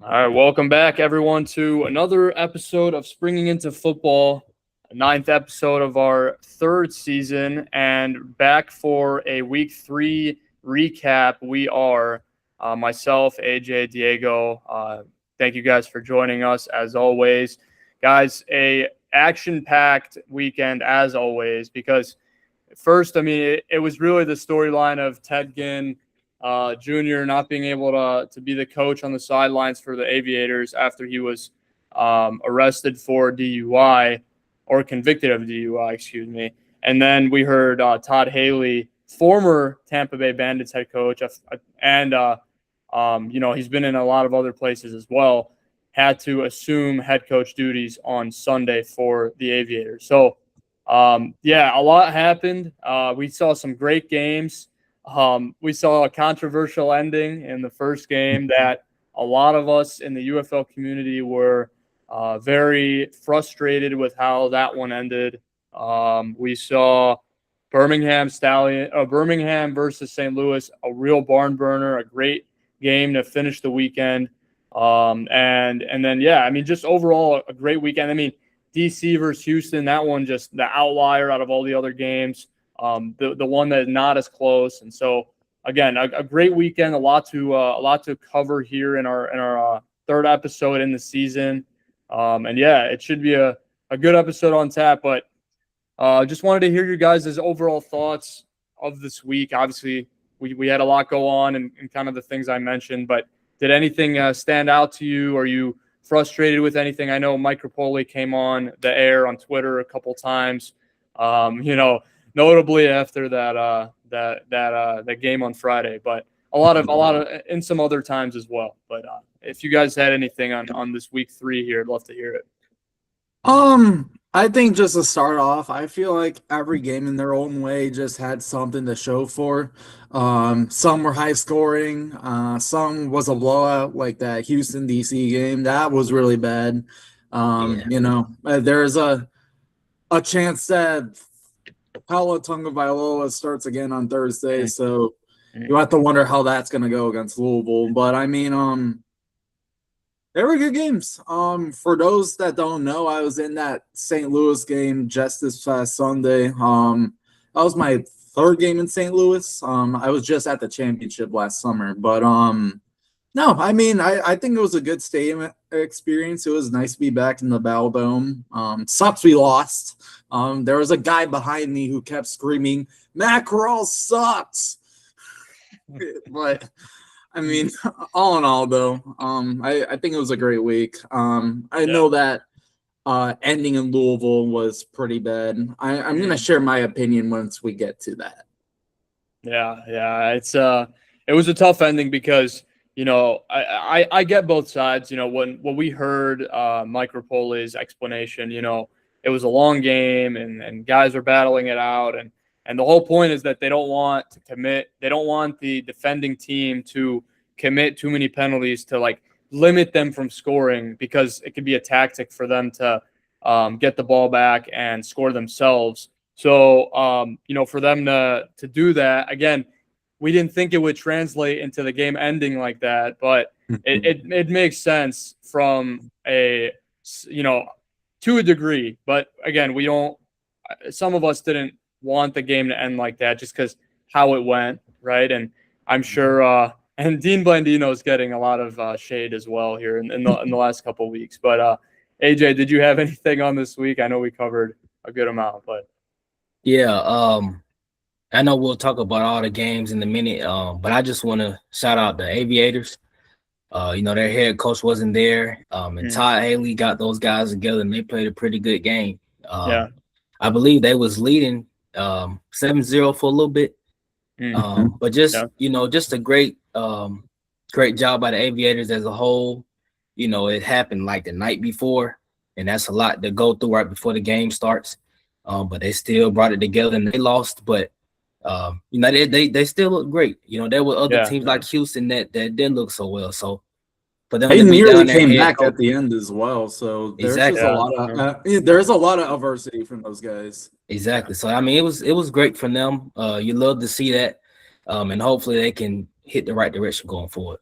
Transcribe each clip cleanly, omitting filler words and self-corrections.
All right, welcome back, everyone, to another episode of Springing into Football, ninth episode of our third season, and back for a Week 3 recap. We are myself, AJ, Diego. Thank you guys for joining us, as always. Guys, a action-packed weekend, as always, because first, it was really the storyline of Ted Ginn Jr. not being able to be the coach on the sidelines for the Aviators after he was arrested for DUI or convicted of DUI, excuse me. And then we heard Todd Haley, former Tampa Bay Bandits head coach, and he's been in a lot of other places as well, had to assume head coach duties on Sunday for the Aviators. So, a lot happened. We saw some great games. We saw a controversial ending in the first game that a lot of us in the UFL community were very frustrated with how that one ended. We saw Birmingham versus St. Louis, a real barn burner, a great game to finish the weekend. Just overall a great weekend. DC versus Houston, that one just the outlier out of all the other games. The one that is not as close, and so again, a great weekend, a lot to cover here in our third episode in the season, it should be a good episode on tap. But just wanted to hear your guys' overall thoughts of this week. Obviously, we had a lot go on and kind of the things I mentioned, but did anything stand out to you? Are you frustrated with anything? I know Mike Rapoli came on the air on Twitter a couple times. Notably after that game on Friday, but a lot of in some other times as well. But if you guys had anything on this Week 3 here, I'd love to hear it. I think just to start off, I feel like every game in their own way just had something to show for. Some were high scoring, some was a blowout like that Houston DC game. That was really bad. There's a chance that Paolo Tagovailoa starts again on Thursday, so you have to wonder how that's going to go against Louisville. But they were good games. For those that don't know, I was in that St. Louis game just this past Sunday. That was my third game in St. Louis. I was just at the championship last summer, but I think it was a good stadium experience. It was nice to be back in the Battle Dome. Sucks we lost. There was a guy behind me who kept screaming, "Matt Corral sucks." But all in all, though, I think it was a great week. I know that ending in Louisville was pretty bad. I'm going to share my opinion once we get to that. Yeah, it was a tough ending because I get both sides. When we heard Mike Rapoli's explanation, it was a long game and guys are battling it out, and the whole point is that they don't want to commit. They don't want the defending team to commit too many penalties to limit them from scoring, because it could be a tactic for them to get the ball back and score themselves. So for them to do that, again, we didn't think it would translate into the game ending like that, but it makes sense from to a degree. But again, some of us didn't want the game to end like that just because how it went, right? And I'm sure, and Dean Blandino is getting a lot of shade as well here in the last couple of weeks. But AJ, did you have anything on this week? I know we covered a good amount, but I know we'll talk about all the games in a minute, but I just want to shout out the Aviators. Their head coach wasn't there, and Todd Haley got those guys together, and they played a pretty good game. I believe they was leading 7-0 for a little bit, but just a great job by the Aviators as a whole. It happened like the night before, and that's a lot to go through right before the game starts. But they still brought it together, and they lost, but they still look great. There were other teams like Houston that didn't look so well. So for them, they nearly came back at the end as well. So there's exactly. There's a lot of adversity from those guys. Exactly. So it was great for them. You love to see that, and hopefully they can hit the right direction going forward.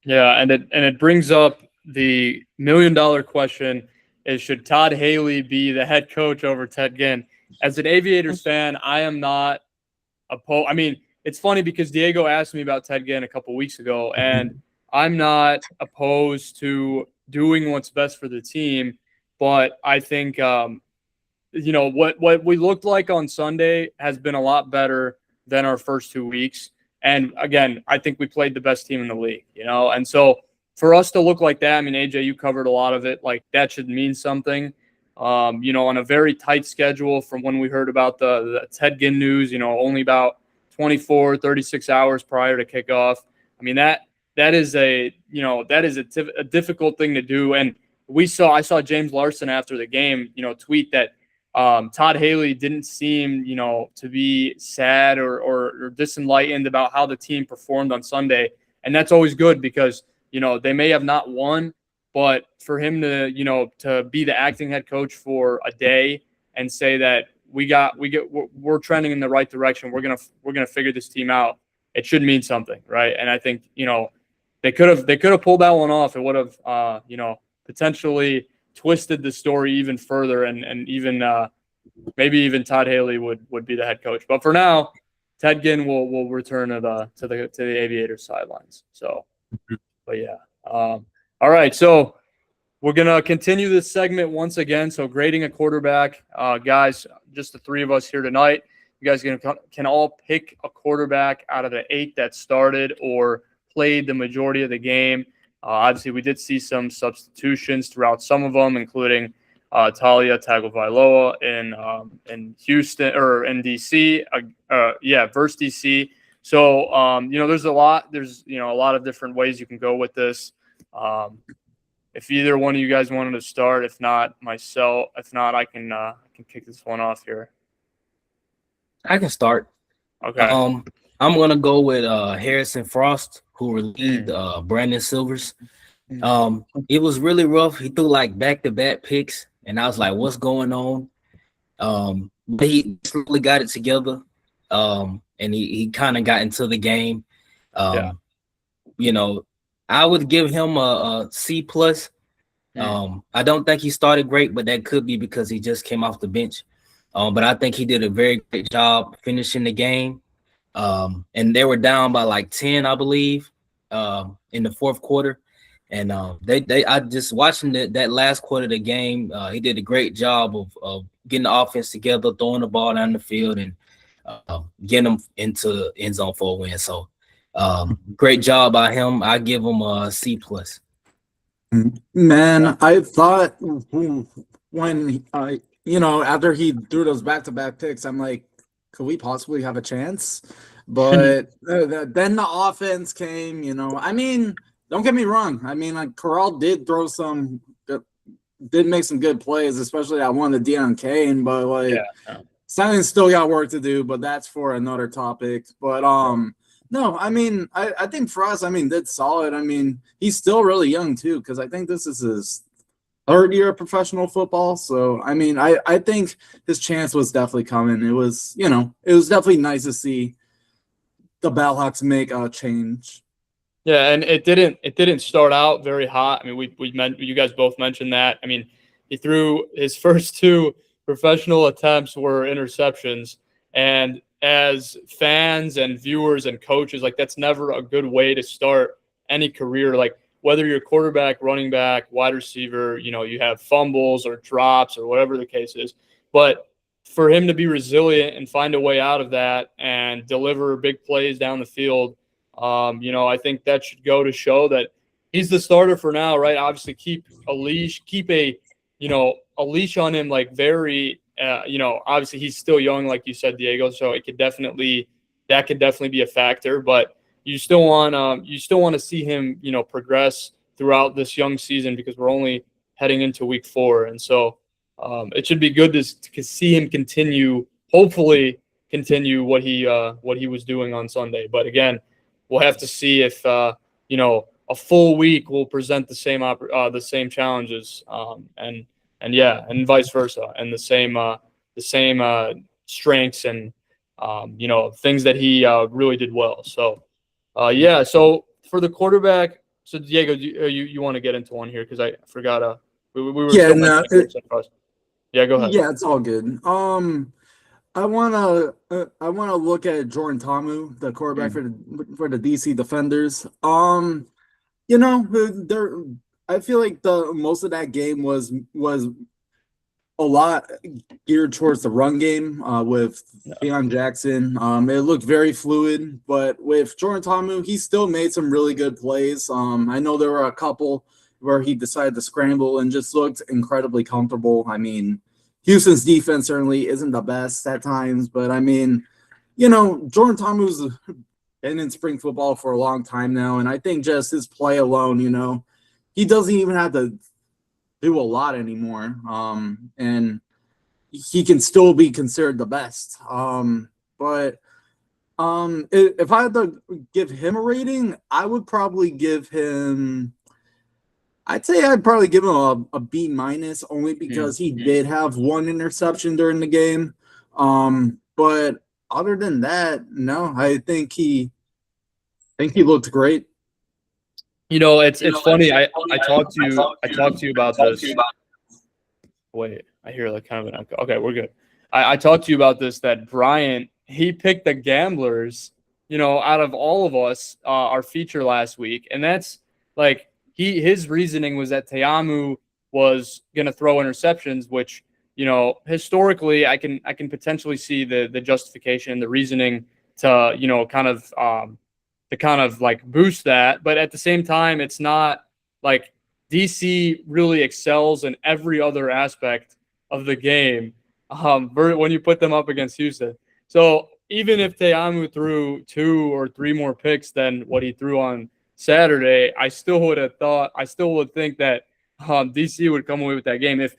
Yeah, and it brings up the $1 million question: is should Todd Haley be the head coach over Ted Ginn? As an Aviators fan, I am not opposed. I mean, it's funny because Diego asked me about Ted Ginn a couple weeks ago, and I'm not opposed to doing what's best for the team, but I think what we looked like on Sunday has been a lot better than our first 2 weeks. And again, I think we played the best team in the league, and so for us to look like that, I mean, AJ, you covered a lot of it. Like that should mean something. On a very tight schedule from when we heard about the Ted Ginn news, only about 24, 36 hours prior to kickoff. I mean, that is a difficult thing to do. And I saw James Larson after the game, tweet that Todd Haley didn't seem, to be sad or disenlightened about how the team performed on Sunday. And that's always good because, they may have not won, but for him to, to be the acting head coach for a day and say that we're trending in the right direction, we're gonna figure this team out, it should mean something, right? And I think, they could have pulled that one off. It would have, potentially twisted the story even further, and even maybe even Todd Haley would be the head coach. But for now, Ted Ginn will return to the Aviators sidelines. So, but yeah. All right, so we're gonna continue this segment once again. So grading a quarterback, guys, just the three of us here tonight. You guys can all pick a quarterback out of the 8 that started or played the majority of the game. Obviously, we did see some substitutions throughout some of them, including Talia Tagovailoa in Houston or in DC. Versus DC. So there's a lot. There's a lot of different ways you can go with this. If either one of you guys wanted to start, if not myself, if not I can kick this one off here. I can start. Okay. I'm gonna go with Harrison Frost, who relieved Brandon Silvers. It was really rough. He threw like back-to-back picks, and I was like, "What's going on?" But he slowly got it together, and he kind of got into the game. I would give him a C plus. I don't think he started great, but that could be because he just came off the bench. But I think he did a very great job finishing the game. And they were down by like 10, I believe, in the fourth quarter. And I just watching that last quarter of the game. He did a great job of getting the offense together, throwing the ball down the field, and getting them into end zone for a win. So great job by him. I give him a C plus. Man, I thought when after he threw those back-to-back picks, I'm like, could we possibly have a chance? But then the offense came, I mean, don't get me wrong. I mean, like Corral did make some good plays, especially that one to Deion Kane, but Simon still got work to do, but that's for another topic. But no, I mean, I think Frost, did solid. I mean, he's still really young too, because I think this is his third year of professional football. So, I mean, I think his chance was definitely coming. It was, it was definitely nice to see the Bellhawks make a change. Yeah, and it didn't start out very hot. I mean, you guys both mentioned that. I mean, he threw his first 2 professional attempts were interceptions, and as fans and viewers and coaches, like that's never a good way to start any career. Like whether you're quarterback, running back, wide receiver, you have fumbles or drops or whatever the case is. But for him to be resilient and find a way out of that and deliver big plays down the field, I think that should go to show that he's the starter for now, right? Obviously, keep a leash on him, like very. Obviously he's still young, like you said, Diego. So that could definitely be a factor. But you still want to see him, progress throughout this young season because we're only heading into week 4, and so it should be good to see him hopefully continue what he was doing on Sunday. But again, we'll have to see if a full week will present the same challenges and vice versa, and the same strengths and things that he really did well. So so for the quarterback, So Diego, you want to get into one here because I forgot. We were Yeah, still no, mentioning first. Yeah, go ahead. yeah, it's all good. I wanna look at Jordan Tamu, the quarterback for the DC Defenders. You know, there I feel like the most of that game was a lot geared towards the run game with Deion Jackson. It looked very fluid, but with Jordan Tamu, he still made some really good plays. I know there were a couple where he decided to scramble and just looked incredibly comfortable. I mean, Houston's defense certainly isn't the best at times, but I mean, you know, Jordan Tamu's been in spring football for a long time now, and I think just his play alone, you know, he doesn't even have to do a lot anymore. And he can still be considered the best. But if I had to give him a rating, I'd say I'd probably give him a B minus only because he did have one interception during the game. But other than that, no, I think he looked great. You know, it's funny. I talked to you about this. Wait, I hear like kind of an echo. Okay, we're good. I talked to you about this, that Bryant, he picked the Gamblers, you know, out of all of us, our feature last week. And that's like his reasoning was that Teamu was gonna throw interceptions, which, you know, historically I can potentially see the justification, the reasoning to, you know, kind of like boost that. But at the same time, it's not like DC really excels in every other aspect of the game when you put them up against Houston. So even if Teamu threw 2 or 3 more picks than what he threw on Saturday, I still would think that DC would come away with that game. If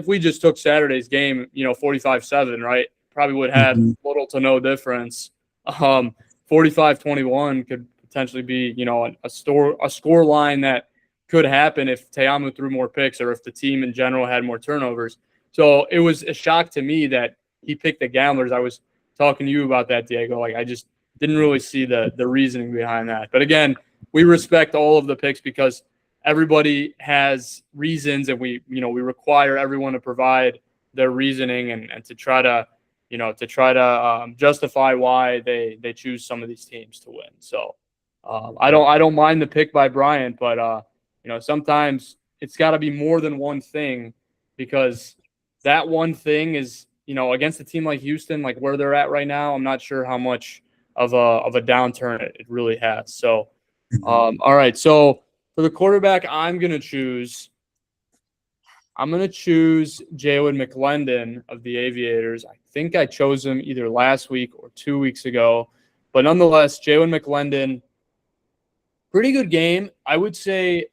we just took Saturday's game, you know, 45-7, right? Probably would have little to no difference. 45-21 could potentially be, you know, a score line that could happen if Teamu threw more picks or if the team in general had more turnovers. So it was a shock to me that he picked the Gamblers. I was talking to you about that, Diego. Like, I just didn't really see the reasoning behind that. But again, we respect all of the picks because everybody has reasons, and we require everyone to provide their reasoning and to try to justify why they choose some of these teams to win. So I don't mind the pick by Bryant, but you know, sometimes it's got to be more than one thing, because that one thing is, you know, against a team like Houston, like where they're at right now, I'm not sure how much of a downturn it really has. So all right, so for the quarterback, I'm gonna choose Jalen McClendon of the Aviators. I think I chose him either last week or 2 weeks ago, but nonetheless, Jalen McClendon, pretty good game. I would say,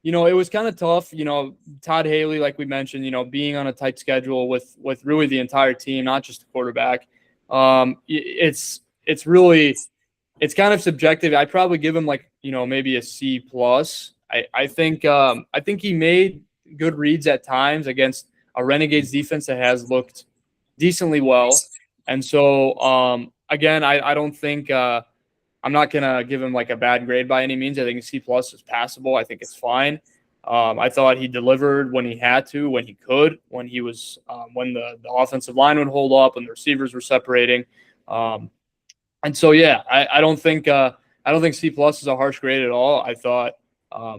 you know, it was kind of tough. You know, Todd Haley, like we mentioned, you know, being on a tight schedule with really the entire team, not just the quarterback. It's kind of subjective. I'd probably give him like, you know, maybe a C plus. I think he made good reads at times against a Renegades defense that has looked decently well. And so again, I don't think I'm not gonna give him like a bad grade by any means. I think C plus is passable. I think it's fine. I thought he delivered when he had to, when he could, when he was when the offensive line would hold up, when the receivers were separating. And so, yeah, I don't think C plus is a harsh grade at all. I thought,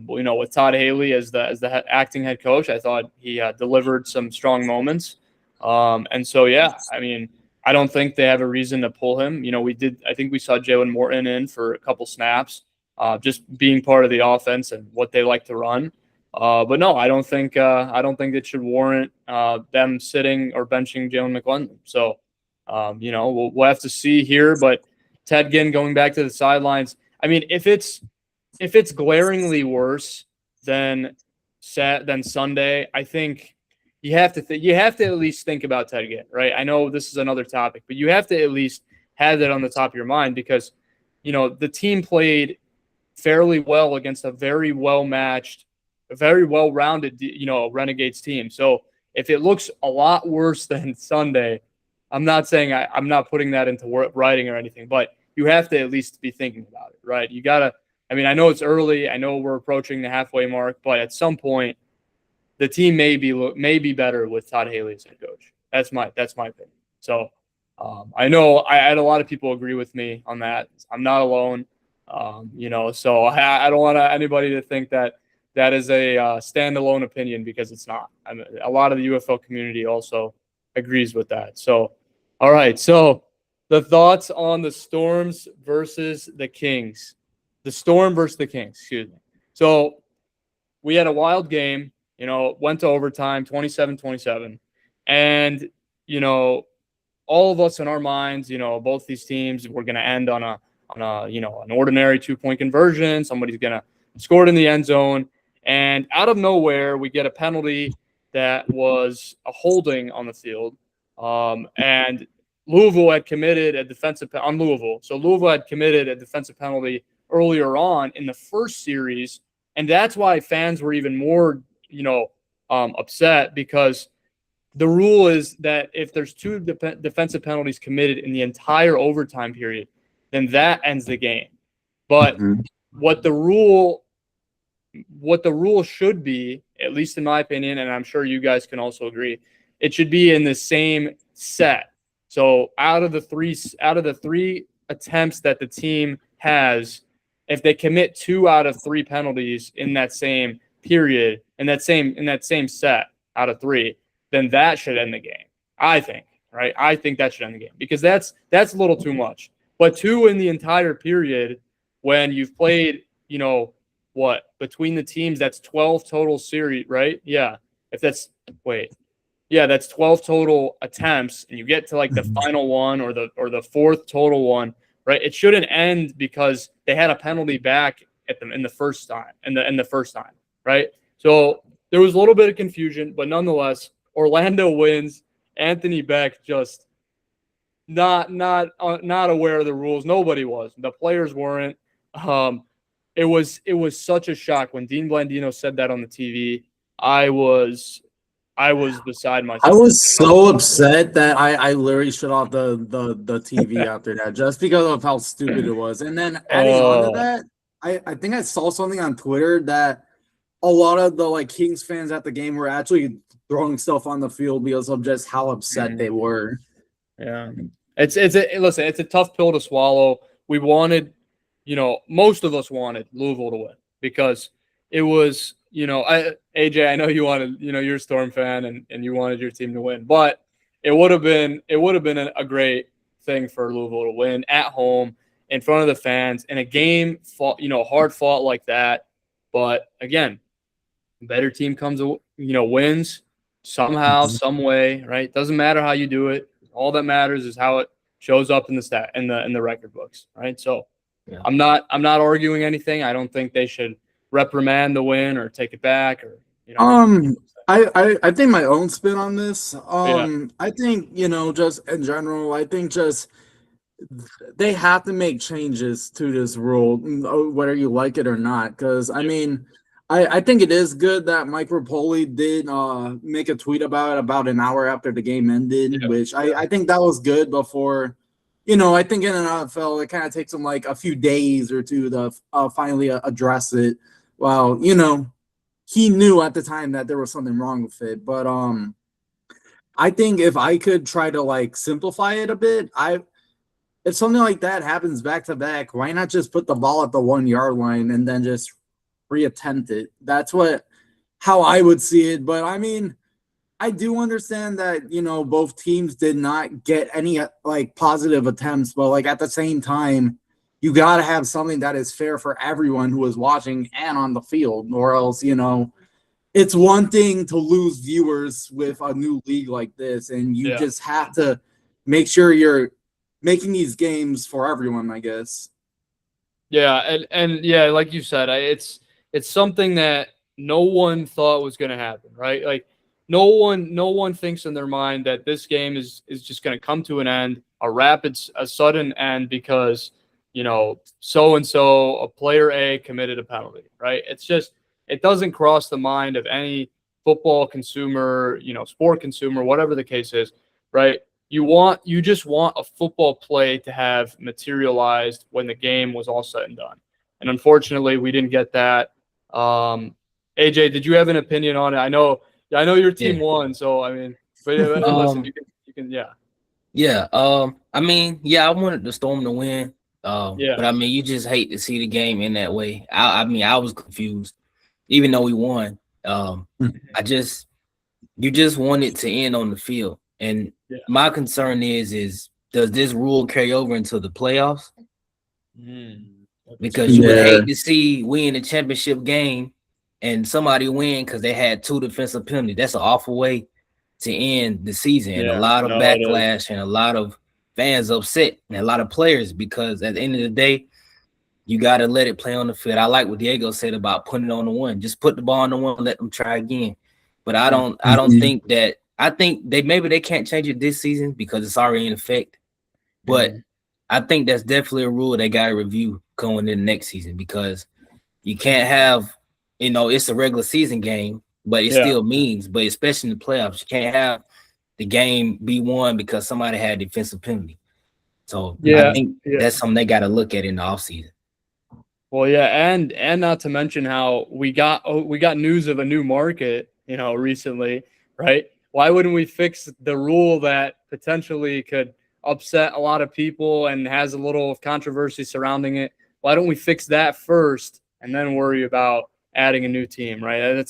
you know, with Todd Haley as the acting head coach, I thought he delivered some strong moments. And so, yeah, I mean, I don't think they have a reason to pull him. You know, I think we saw Jalen Morton in for a couple snaps, just being part of the offense and what they like to run. But no, I don't think it should warrant them sitting or benching Jalen McClendon. So, you know, we'll have to see here. But Ted Ginn going back to the sidelines. I mean, if it's glaringly worse than Sunday, I think you have to at least think about Ted Ginn, right? I know this is another topic, but you have to at least have that on the top of your mind, because, you know, the team played fairly well against a very well matched, a very well rounded, you know, Renegades team. So if it looks a lot worse than Sunday, I'm not saying I'm not putting that into writing or anything, but you have to at least be thinking about it, right? I mean, I know it's early. I know we're approaching the halfway mark, but at some point, the team may be better with Todd Haley as head coach. That's my opinion. So I know I had a lot of people agree with me on that. I'm not alone. So I don't want anybody to think that is a standalone opinion, because it's not. I mean, a lot of the UFL community also agrees with that. So, all right. So the thoughts on the Storms versus the Kings. The Storm versus the Kings, excuse me. So we had a wild game, went to overtime, 27-27. And, all of us in our minds, both these teams were going to end on an ordinary 2-point conversion. Somebody's going to score it in the end zone. And out of nowhere, we get a penalty that was a holding on the field. And Louisville had committed a defensive on Louisville. So Louisville had committed a defensive penalty earlier on in the first series. And that's why fans were even more, upset, because the rule is that if there's 2 defensive penalties committed in the entire overtime period, then that ends the game. But what the rule should be, at least in my opinion, and I'm sure you guys can also agree, it should be in the same set. So out of the three attempts that the team has, if they commit 2 out of 3 penalties in that same period, in that same set out of 3, then that should end the game. I think, right? I think that should end the game, because that's a little too much. But 2 in the entire period, when you've played, between the teams, that's 12 total series, right? Yeah. That's 12 total attempts, and you get to like the final one or the 4th total one, right? It shouldn't end because they had a penalty back at them in the first time, right? So there was a little bit of confusion, but nonetheless, Orlando wins. Anthony Beck just not aware of the rules. Nobody was. The players weren't. It was such a shock when Dean Blandino said that on the TV. I was beside myself. I was so upset that I literally shut off the TV after that, just because of how stupid it was. And then adding on to that, I think I saw something on Twitter that a lot of the Kings fans at the game were actually throwing stuff on the field because of just how upset they were. Yeah, it's a tough pill to swallow. We wanted, most of us wanted Louisville to win, because it was, AJ, I know you wanted, you're a Storm fan and you wanted your team to win, but it would have been a great thing for Louisville to win at home in front of the fans in a game fought, hard fought like that. But again, better team comes, wins somehow, some way, right? Doesn't matter how you do it. All that matters is how it shows up in the record books, right? So yeah. I'm not arguing anything. I don't think they should reprimand the win or take it back, or I think my own spin on this. I think, just in general, I think just they have to make changes to this rule, whether you like it or not. Because I think it is good that Mike Rapoli did make a tweet about an hour after the game ended, which I think that was good. Before, I think in an NFL it kind of takes them like a few days or 2 to finally address it. Well, he knew at the time that there was something wrong with it. But I think if I could try to simplify it a bit, if something like that happens back to back, why not just put the ball at the 1-yard line and then just reattempt it? That's how I would see it. But I do understand that, both teams did not get any positive attempts, but at the same time, you got to have something that is fair for everyone who is watching and on the field, or else, it's one thing to lose viewers with a new league like this, and you just have to make sure you're making these games for everyone, I guess. Yeah, and yeah, like you said, it's something that no one thought was going to happen, right? No one thinks in their mind that this game is just going to come to an end, a sudden end, because so-and-so, a player A committed a penalty, right? It's just, it doesn't cross the mind of any football consumer, sport consumer, whatever the case is, right? You just want a football play to have materialized when the game was all said and done. and unfortunately, we didn't get that. AJ, did you have an opinion on it? I know your team won, so I mean, but listen, you can, yeah. Yeah. I mean, yeah, I wanted the Storm to win. But I mean, you just hate to see the game in that way. I mean, I was confused, even though we won. You just want it to end on the field. And my concern is does this rule carry over into the playoffs? Because you would hate to see we in the championship game and somebody win because they had 2 defensive penalties. That's an awful way to end the season. And a lot of backlash and a lot of fans upset and a lot of players, because at the end of the day, you got to let it play on the field. I like what Diego said about putting it on the one. Just put the ball on the one and let them try again. But I don't think that – I think they can't change it this season because it's already in effect. But I think that's definitely a rule they got to review going into next season, because you can't have – it's a regular season game, but it still means – but especially in the playoffs, you can't have the game be won because somebody had a defensive penalty. So I think that's something they got to look at in the offseason. Well, and not to mention how we got news of a new market, recently, right? Why wouldn't we fix the rule that potentially could upset a lot of people and has a little controversy surrounding it? Why don't we fix that first and then worry about adding a new team, right?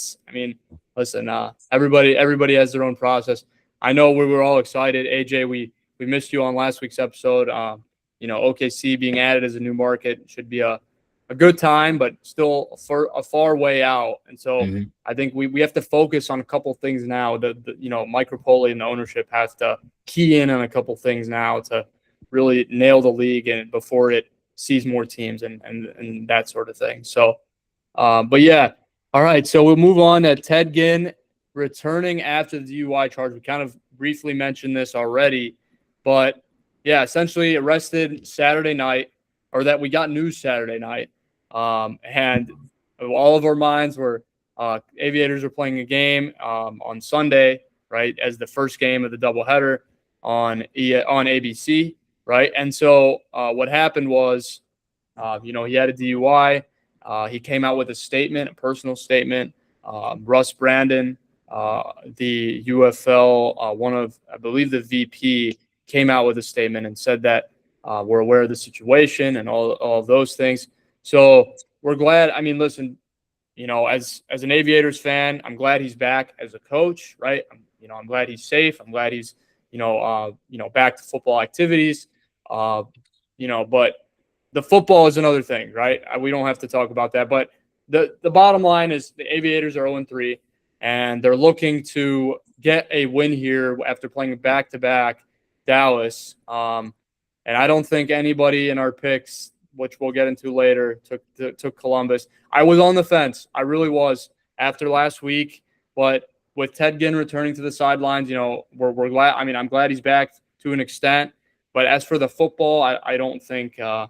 Listen, everybody has their own process. I know we were all excited. AJ, we missed you on last week's episode. OKC being added as a new market should be a good time, but still a far way out. And so I think we have to focus on a couple things now. Mike Rapoli and the ownership has to key in on a couple things now to really nail the league and before it sees more teams and that sort of thing. So, but yeah. All right. So we'll move on to Ted Ginn returning after the DUI charge. We kind of briefly mentioned this already, but yeah, essentially arrested Saturday night, or that we got news Saturday night. And all of our minds were Aviators were playing a game on Sunday, right, as the first game of the doubleheader on ABC, right? And so what happened was, he had a DUI. He came out with a personal statement. Russ Brandon, the UFL, I believe the VP, came out with a statement and said that we're aware of the situation and all of those things. So we're glad. I mean, listen, as an Aviators fan, I'm glad he's back as a coach, right? I'm glad he's safe. I'm glad he's, back to football activities. But the football is another thing, right? We don't have to talk about that. But the bottom line is the Aviators are 0-3, and they're looking to get a win here after playing back-to-back Dallas. And I don't think anybody in our picks, which we'll get into later, took Columbus. I was on the fence. I really was after last week. But with Ted Ginn returning to the sidelines, we're glad. I mean, I'm glad he's back to an extent. But as for the football, I don't think we're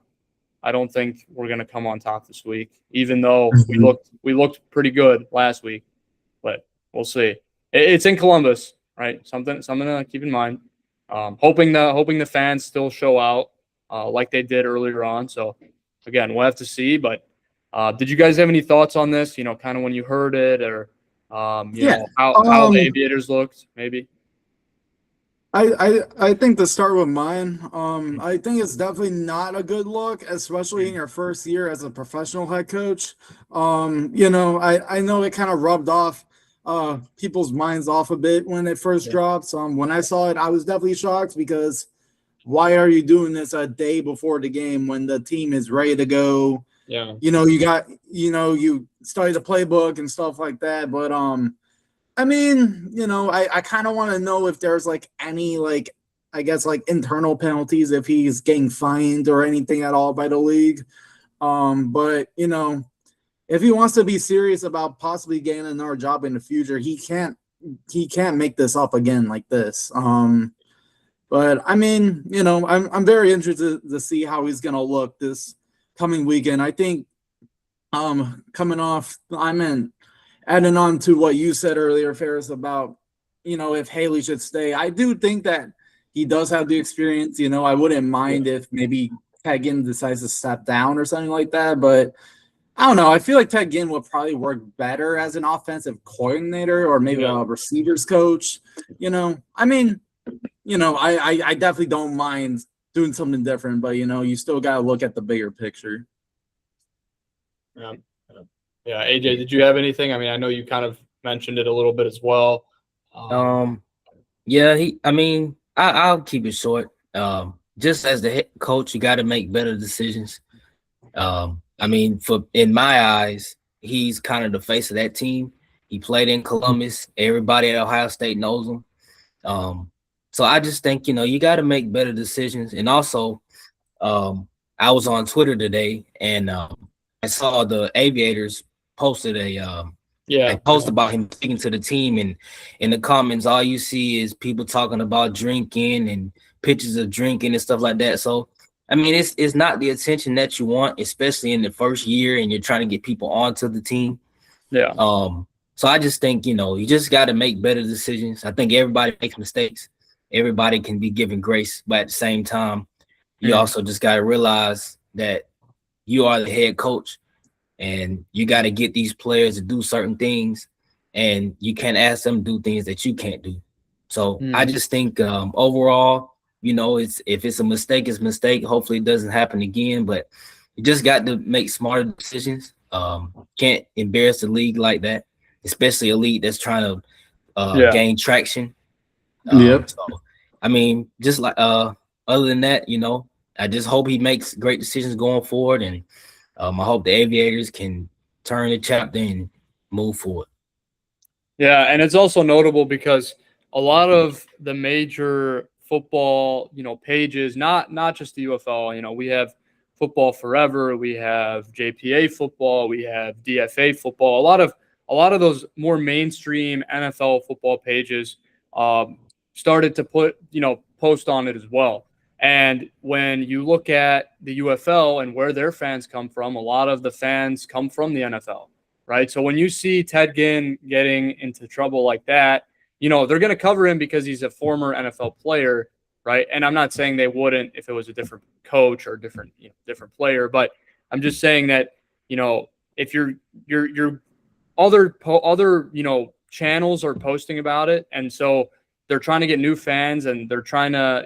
going to come on top this week, even though we looked pretty good last week. But we'll see. It's in Columbus, right? Something to keep in mind. Hoping the fans still show out like they did earlier on. So again, we'll have to see. But did you guys have any thoughts on this? Kind of when you heard it, or how the Aviators looked, maybe. I think to start with mine, I think it's definitely not a good look, especially in your first year as a professional head coach. I know it kind of rubbed off people's minds off a bit when it first dropped. When I saw it, I was definitely shocked, because why are you doing this a day before the game when the team is ready to go? Yeah. You study the playbook and stuff like that. But I kind of want to know if there's any internal penalties, if he's getting fined or anything at all by the league. But if he wants to be serious about possibly getting another job in the future, he can't make this up again like this. But I'm very interested to see how he's gonna look this coming weekend. I think adding on to what you said earlier, Ferris, about if Haley should stay, I do think that he does have the experience. I wouldn't mind if maybe Ted Ginn decides to step down or something like that. But I don't know. I feel like Ted Ginn would probably work better as an offensive coordinator or maybe a receivers coach. I mean, I definitely don't mind doing something different, but you still got to look at the bigger picture. Yeah. AJ, did you have anything? I mean, I know you kind of mentioned it a little bit as well. Yeah, I'll keep it short. Just as the head coach, you got to make better decisions. In my eyes, he's kind of the face of that team. He played in Columbus. Everybody at Ohio State knows him. So I just think, you got to make better decisions. And also, I was on Twitter today, and I saw the Aviators posted a post about him speaking to the team, and in the comments, all you see is people talking about drinking and pictures of drinking and stuff like that. So, I mean, it's not the attention that you want, especially in the first year, and you're trying to get people onto the team. Yeah. So I just think, you just got to make better decisions. I think everybody makes mistakes. Everybody can be given grace, but at the same time, you also just got to realize that you are the head coach, and you got to get these players to do certain things, and you can't ask them to do things that you can't do. So I just think overall, if it's a mistake, it's a mistake. Hopefully it doesn't happen again, but you just got to make smarter decisions. Can't embarrass the league like that, especially a league that's trying to gain traction. Yep. So, just like other than that, I just hope he makes great decisions going forward, and I hope the Aviators can turn the chapter and move forward. Yeah, and it's also notable because a lot of the major football, pages, not just the UFL, we have Football Forever, we have JPA football, we have DFA football. A lot of those more mainstream NFL football pages started to post on it as well. And when you look at the UFL and where their fans come from, a lot of the fans come from the NFL, right? So when you see Ted Ginn getting into trouble like that, they're going to cover him because he's a former NFL player, right? And I'm not saying they wouldn't if it was a different coach or different player, but I'm just saying that, if your other channels are posting about it, and so they're trying to get new fans, and they're trying to,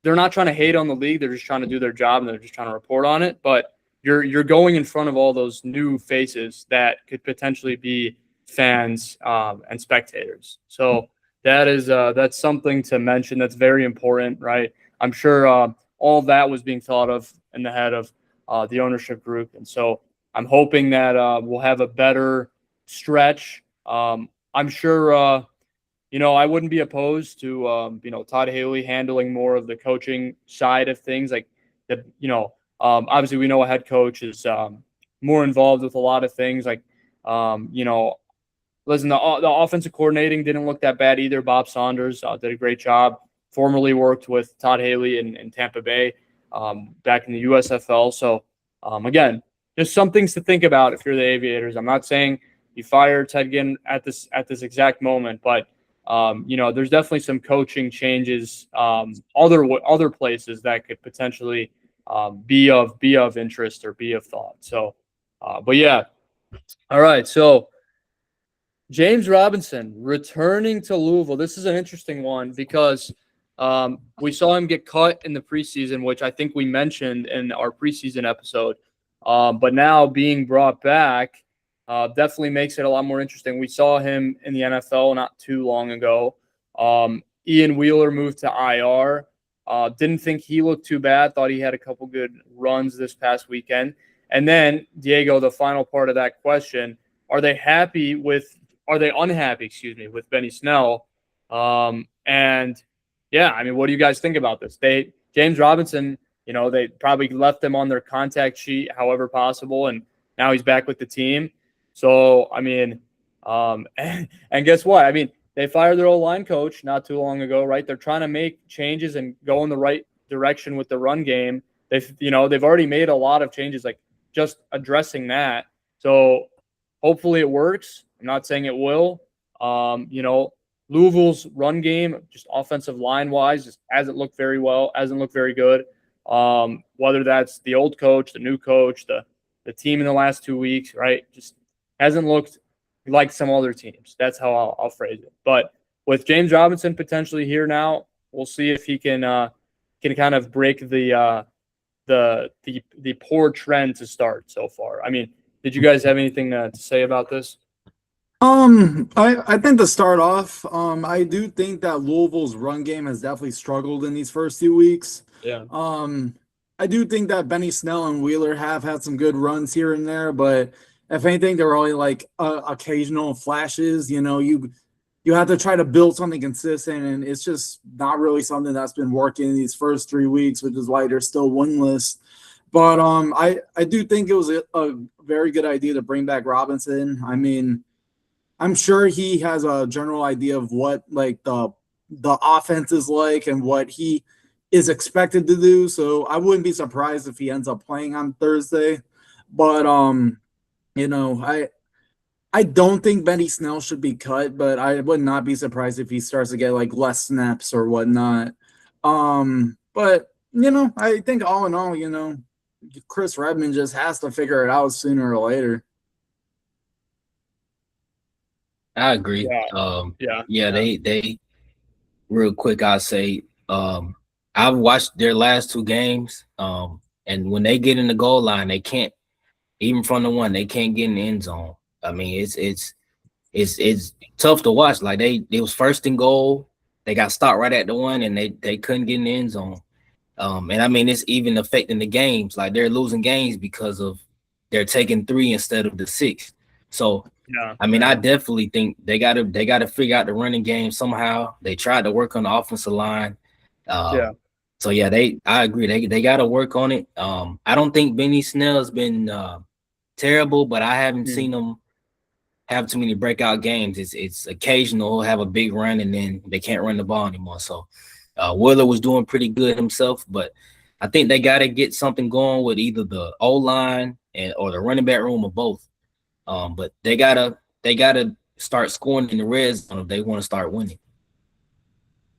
they're not trying to hate on the league. They're just trying to do their job, and they're just trying to report on it. But you're going in front of all those new faces that could potentially be fans and spectators. So that's something to mention. That's very important, right? I'm sure all of that was being thought of in the head of the ownership group, and so I'm hoping that we'll have a better stretch. I'm sure. I wouldn't be opposed to, Todd Haley handling more of the coaching side of things. Like that, obviously we know a head coach is more involved with a lot of things. Like, listen, the offensive coordinating didn't look that bad either. Bob Saunders did a great job. Formerly worked with Todd Haley in Tampa Bay back in the USFL. So, again, just some things to think about if you're the Aviators. I'm not saying you fire Ted Ginn at this exact moment, but there's definitely some coaching changes, other places that could potentially be of interest or be of thought. So, but yeah, all right. So James Robinson returning to Louisville. This is an interesting one because we saw him get cut in the preseason, which I think we mentioned in our preseason episode. But now being brought back. Definitely makes it a lot more interesting. We saw him in the NFL not too long ago. Ian Wheeler moved to IR. Didn't think he looked too bad. Thought he had a couple good runs this past weekend. And then, Diego, the final part of that question, are they unhappy, with Benny Snell? And yeah, what do you guys think about this? James Robinson, they probably left him on their contact sheet however possible, and now he's back with the team. So, and guess what? They fired their O-line coach not too long ago, right? They're trying to make changes and go in the right direction with the run game. They've already made a lot of changes, like just addressing that. So hopefully it works. I'm not saying it will. Louisville's run game, just offensive line wise, just hasn't looked very good. whether that's the old coach, the new coach, the team in the last 2 weeks, right? Just hasn't looked like some other teams. That's how I'll phrase it. But with James Robinson potentially here now, we'll see if he can kind of break the poor trend to start so far. I mean, did you guys have anything to say about this? I think to start off, I do think that Louisville's run game has definitely struggled in these first 2 weeks. Yeah. I do think that Benny Snell and Wheeler have had some good runs here and there, but if anything, they're only like occasional flashes. You have to try to build something consistent, and it's just not really something that's been working in these first 3 weeks, which is why they're still winless. But I do think it was a very good idea to bring back Robinson. I mean, I'm sure he has a general idea of what like the offense is like and what he is expected to do. So I wouldn't be surprised if he ends up playing on Thursday. But I don't think Benny Snell should be cut, but I would not be surprised if he starts to get like less snaps or whatnot. But I think all in all, Chris Redmond just has to figure it out sooner or later. I agree. They real quick, I'll say I've watched their last 2 games. And when they get in the goal line, they can't, even from the one, they can't get in the end zone. I mean, it's tough to watch. Like they was first and goal, they got stopped right at the one, and they couldn't get in the end zone. And I mean, it's even affecting the games. Like they're losing games because of they're taking 3 instead of the 6. So I mean, I definitely think they gotta figure out the running game somehow. They tried to work on the offensive line. So yeah, I agree. They gotta work on it. I don't think Benny Snell's been terrible, but I haven't seen him have too many breakout games. It's occasional. He'll have a big run and then they can't run the ball anymore. So Wheeler was doing pretty good himself, but I think they got to get something going with either the O-line or the running back room or both. But they gotta start scoring in the red zone if they want to start winning.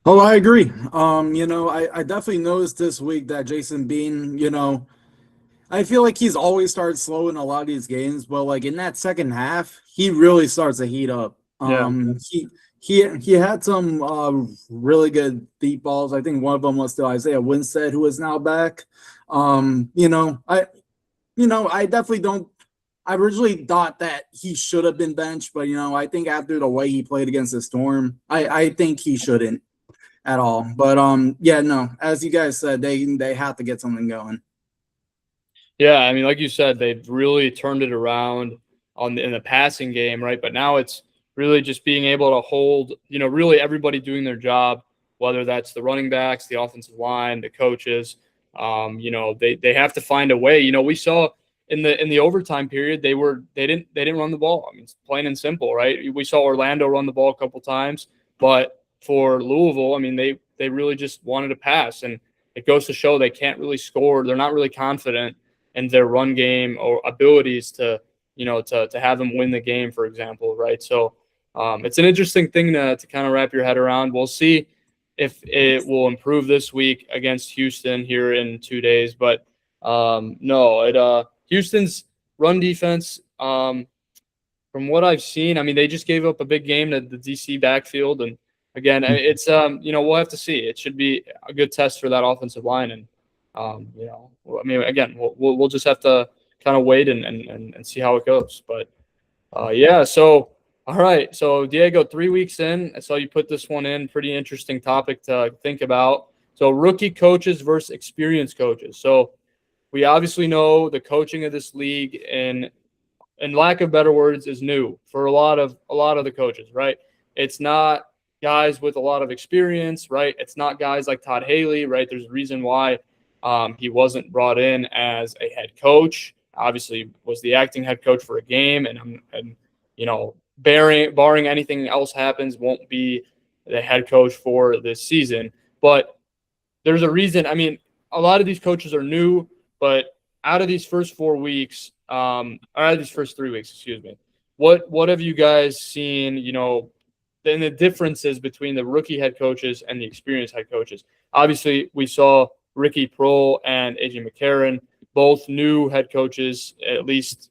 Oh, I agree. I definitely noticed this week that Jason Bean, I feel like he's always started slow in a lot of these games, but like in that second half, he really starts to heat up. He had some really good deep balls. I think one of them was to Isaiah Winstead, who is now back. I definitely don't. I originally thought that he should have been benched, but I think after the way he played against the Storm, I think he shouldn't at all. But as you guys said, they have to get something going. Yeah, I mean, like you said, they've really turned it around in the passing game, right? But now it's really just being able to hold, really everybody doing their job, whether that's the running backs, the offensive line, the coaches. They have to find a way. We saw in the overtime period, they didn't run the ball. I mean, it's plain and simple, right? We saw Orlando run the ball a couple times, but for Louisville, I mean, they really just wanted to pass, and it goes to show they can't really score. They're not really confident in their run game or abilities to have them win the game, for example, right? So it's an interesting thing to kind of wrap your head around. We'll see if it will improve this week against Houston here in 2 days, but Houston's run defense, from what I've seen, I mean, they just gave up a big game to the DC backfield, and again, it's we'll have to see. It should be a good test for that offensive line, and I mean, again, we'll just have to kind of wait and see how it goes. But so all right, so Diego, 3 weeks in, I saw you put this one in. Pretty interesting topic to think about. So rookie coaches versus experienced coaches. So we obviously know the coaching of this league, in lack of better words, is new for a lot of the coaches, right? It's not guys with a lot of experience, right? It's not guys like Todd Haley, right? There's a reason why he wasn't brought in as a head coach. Obviously, was the acting head coach for a game, and barring anything else happens, won't be the head coach for this season. But there's a reason. I mean, a lot of these coaches are new, but out of these first 4 weeks, out of these first 3 weeks, excuse me, what have you guys seen? The differences between the rookie head coaches and the experienced head coaches. Obviously, we saw Ricky Prohl and AJ McCarron, both new head coaches, at least,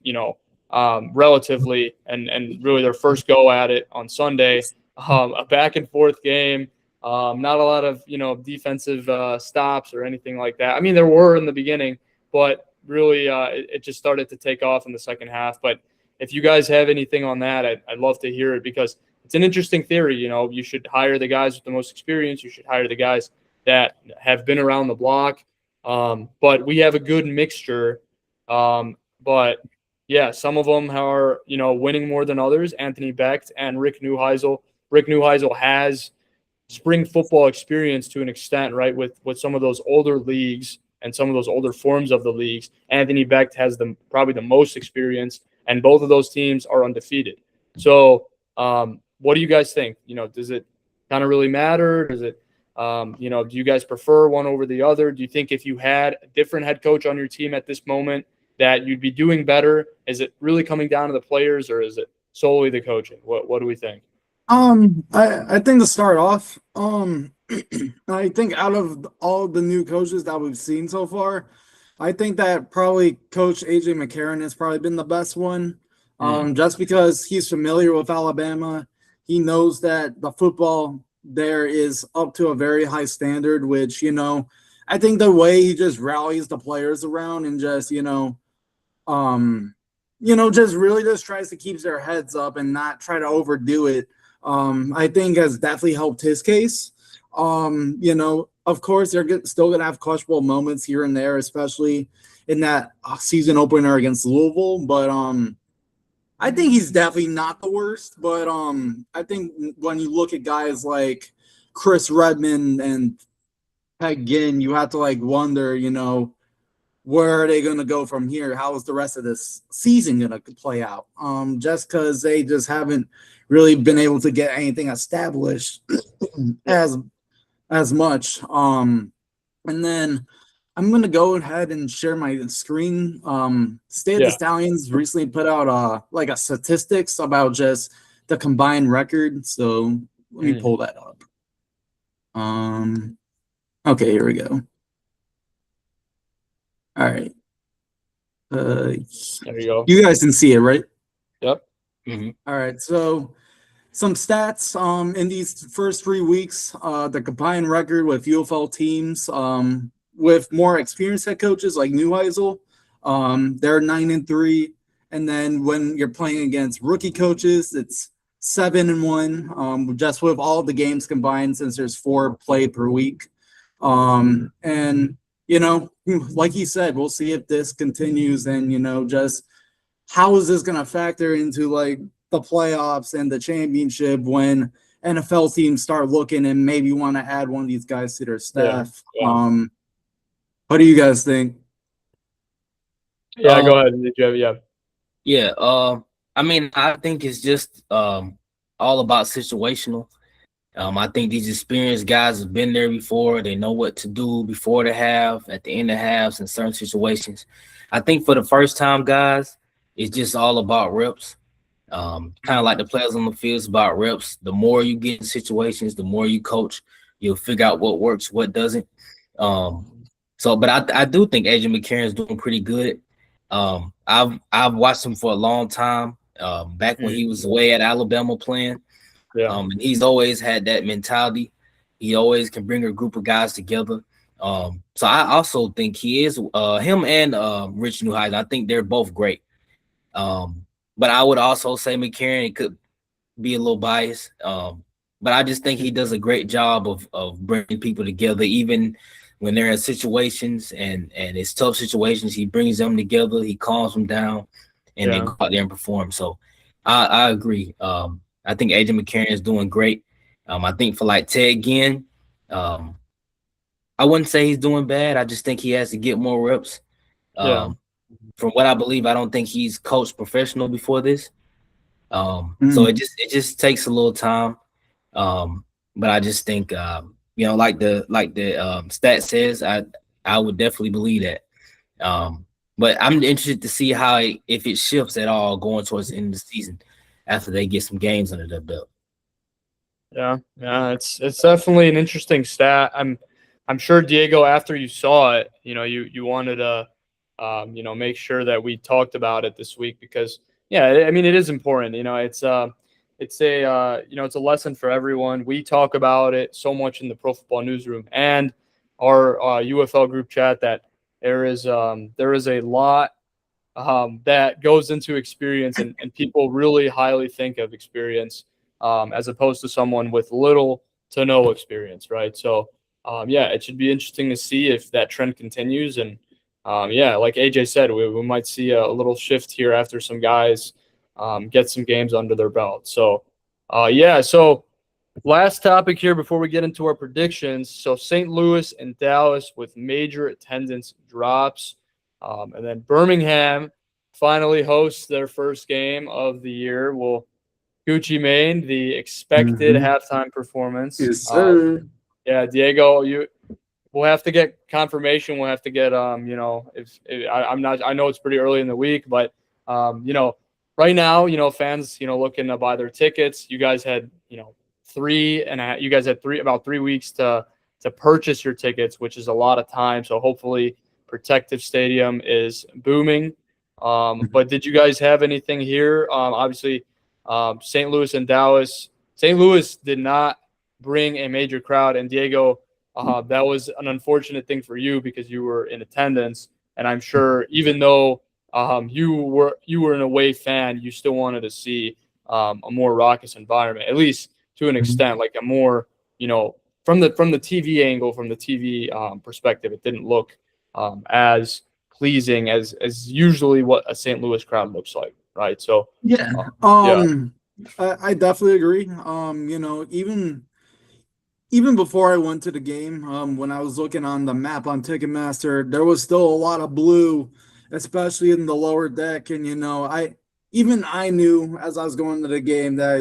relatively, and really their first go at it on Sunday. A back and forth game. Not a lot of, defensive stops or anything like that. I mean, there were in the beginning, but really it just started to take off in the second half. But if you guys have anything on that, I'd love to hear it, because it's an interesting theory. You should hire the guys with the most experience. You should hire the guys that have been around the block. But we have a good mixture. But yeah, some of them are, winning more than others. Anthony Becht and Rick Neuheisel. Rick Neuheisel has spring football experience to an extent, right? With some of those older leagues and some of those older forms of the leagues. Anthony Becht has probably the most experience, and both of those teams are undefeated. So what do you guys think? Does it kind of really matter? Does it, do you guys prefer one over the other? Do you think if you had a different head coach on your team at this moment that you'd be doing better? Is it really coming down to the players, or is it solely the coaching? What do we think? I think to start off, I think out of all the new coaches that we've seen so far, I think that probably Coach AJ McCarron has probably been the best one. Just because he's familiar with Alabama. He knows that the football there is up to a very high standard, which, I think the way he just rallies the players around and just, just really just tries to keep their heads up and not try to overdo it. I think has definitely helped his case. Of course, they're still going to have questionable moments here and there, especially in that season opener against Louisville. But I think he's definitely not the worst. But I think when you look at guys like Chris Redmond and Peg Ginn, you have to wonder, where are they going to go from here? How is the rest of this season going to play out? Just because they just haven't really been able to get anything established as much. And then I'm going to go ahead and share my screen. State of the Stallions recently put out a statistics about just the combined record. So let me pull that up. Okay, here we go. All right. There you go. You guys can see it, right? Yep. Mm-hmm. All right. So some stats in these first 3 weeks, the combined record with UFL teams with more experienced head coaches like Neuheisel, they're 9-3. And then when you're playing against rookie coaches, it's 7-1, just with all the games combined, since there's 4 played per week. And like he said, we'll see if this continues, and just how is this going to factor into the playoffs and the championship when NFL teams start looking and maybe want to add one of these guys to their staff. What do you guys think? Yeah, go ahead. Yeah. I mean, I think it's just all about situational. I think these experienced guys have been there before. They know what to do before the half, at the end of halves, in certain situations. I think for the first time guys, it's just all about reps. Kind of like the players on the field, it's about reps. The more you get in situations, the more you coach, you'll figure out what works, what doesn't. But I do think AJ McCarron is doing pretty good. I've watched him for a long time. Back when he was away at Alabama playing. And he's always had that mentality. He always can bring a group of guys together. So I also think he is him and Rich Neuheisel. I think they're both great. But I would also say McCarron could be a little biased. But I just think he does a great job of bringing people together, even when they're in situations and it's tough situations. He brings them together. He calms them down, and they go out there and perform. So I agree. I think AJ McCarron is doing great. I think for Ted Ginn, I wouldn't say he's doing bad. I just think he has to get more reps. From what I believe, I don't think he's coached professional before this. So it just takes a little time. But I just think like the stat says, I would definitely believe that. But I'm interested to see if it shifts at all going towards the end of the season after they get some games under their belt. Yeah, it's definitely an interesting stat. I'm I'm sure, Diego, after you saw it, you wanted to, make sure that we talked about it this week because, yeah, I mean, it is important. It's a lesson for everyone. We talk about it so much in the Pro Football Newsroom and our UFL group chat that there is a lot that goes into experience, and people really highly think of experience as opposed to someone with little to no experience, right? So, yeah, it should be interesting to see if that trend continues. And, yeah, like AJ said, we might see a little shift here after some guys get some games under their belt. So, yeah, so last topic here before we get into our predictions. So St. Louis and Dallas with major attendance drops. And then Birmingham finally hosts their first game of the year. Will Gucci Mane, the expected halftime performance. Yes, sir. Yeah, Diego, we'll have to get confirmation. We'll have to get I'm not. I know it's pretty early in the week, but right now, fans, looking to buy their tickets. You guys had about 3 weeks to purchase your tickets, which is a lot of time. So hopefully Protective Stadium is booming. But did you guys have anything here? Obviously, St. Louis and Dallas. St. Louis did not bring a major crowd, and Diego, that was an unfortunate thing for you because you were in attendance, and I'm sure even though you were an away fan, you still wanted to see a more raucous environment, at least to an extent, like a more, from the TV angle, from the TV perspective, it didn't look as pleasing as usually what a St. Louis crowd looks like, right? So yeah, yeah. I definitely agree. Even before I went to the game, when I was looking on the map on Ticketmaster, there was still a lot of blue, especially in the lower deck. And I knew as I was going to the game that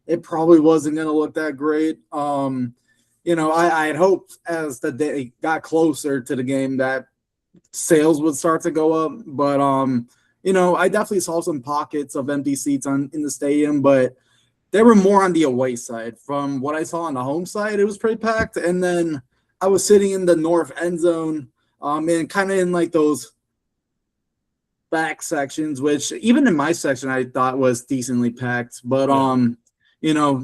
it probably wasn't going to look that great. I had hoped as the day got closer to the game that sales would start to go up, but I definitely saw some pockets of empty seats in the stadium, but they were more on the away side. From what I saw on the home side, it was pretty packed. And then I was sitting in the north end zone, and kind of in like those back sections, which even in my section I thought was decently packed. But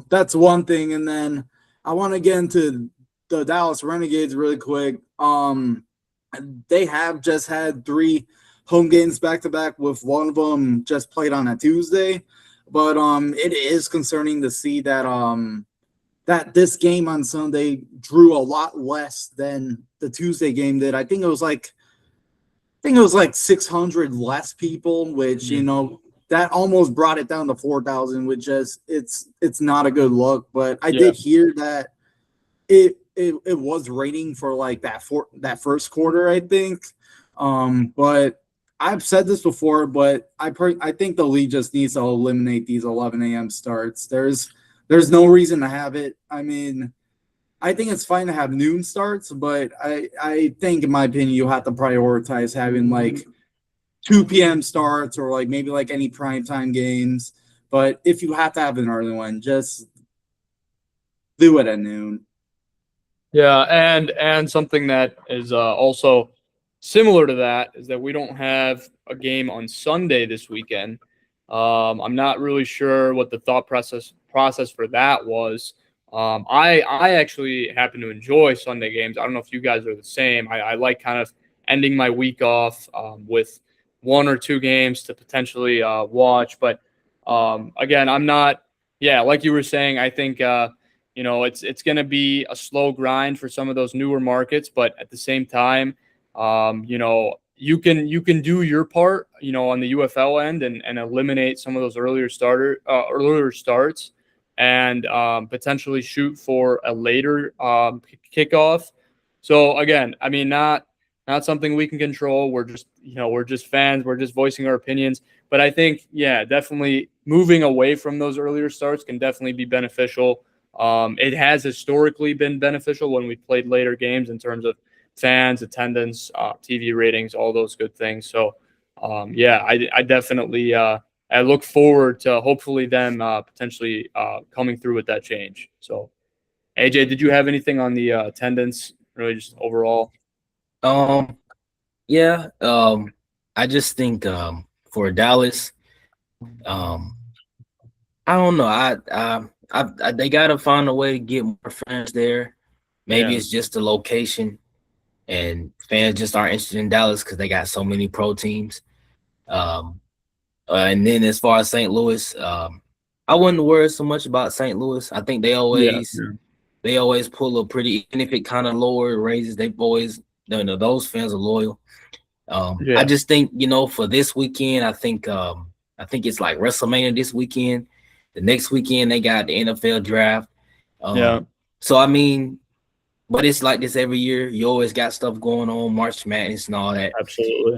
that's one thing. And then I want to get into the Dallas Renegades really quick. They have just had 3 home games back to back, with one of them just played on a Tuesday. But it is concerning to see that that this game on Sunday drew a lot less than the Tuesday game did. I think it was like 600 less people, which that almost brought it down to 4,000, which is it's not a good look. But I did hear that it was raining for like that first quarter, I think. But I've said this before, but I think the league just needs to eliminate these 11 a.m. starts. There's no reason to have it. I mean, I think it's fine to have noon starts, but I think, in my opinion, you have to prioritize having like 2 p.m. starts or like maybe like any primetime games. But if you have to have an early one, just do it at noon. Yeah, and something that is also similar to that is that we don't have a game on Sunday this weekend. I'm not really sure what the thought process for that was. I actually happen to enjoy Sunday games. I don't know if you guys are the same. I like kind of ending my week off with 1 or 2 games to potentially watch. But again, I'm not. Yeah, like you were saying, I think it's going to be a slow grind for some of those newer markets. But at the same time, you can do your part, on the UFL end and eliminate some of those earlier starts and potentially shoot for a later kickoff. So again, I mean, not something we can control. We're just fans. We're just voicing our opinions. But I think, yeah, definitely moving away from those earlier starts can definitely be beneficial. It has historically been beneficial when we played later games in terms of fans, attendance, TV ratings, all those good things. So, yeah, I definitely I look forward to hopefully them potentially coming through with that change. So, AJ, did you have anything on the attendance really just overall? Yeah. I just think for Dallas, I don't know. They gotta find a way to get more fans there. Maybe Yeah. it's just the location, and fans just aren't interested in Dallas because they got so many pro teams. And then as far as St. Louis, I wouldn't worry so much about St. Louis. I think they Yeah. always pull a pretty, even if it kind of lower raises, they've always, those fans are loyal. I Yeah. just think, for this weekend, I think it's like WrestleMania this weekend. The next weekend they got the NFL draft. Yeah. So I mean, but it's like this every year. You always got stuff going on, March Madness and all that. Absolutely.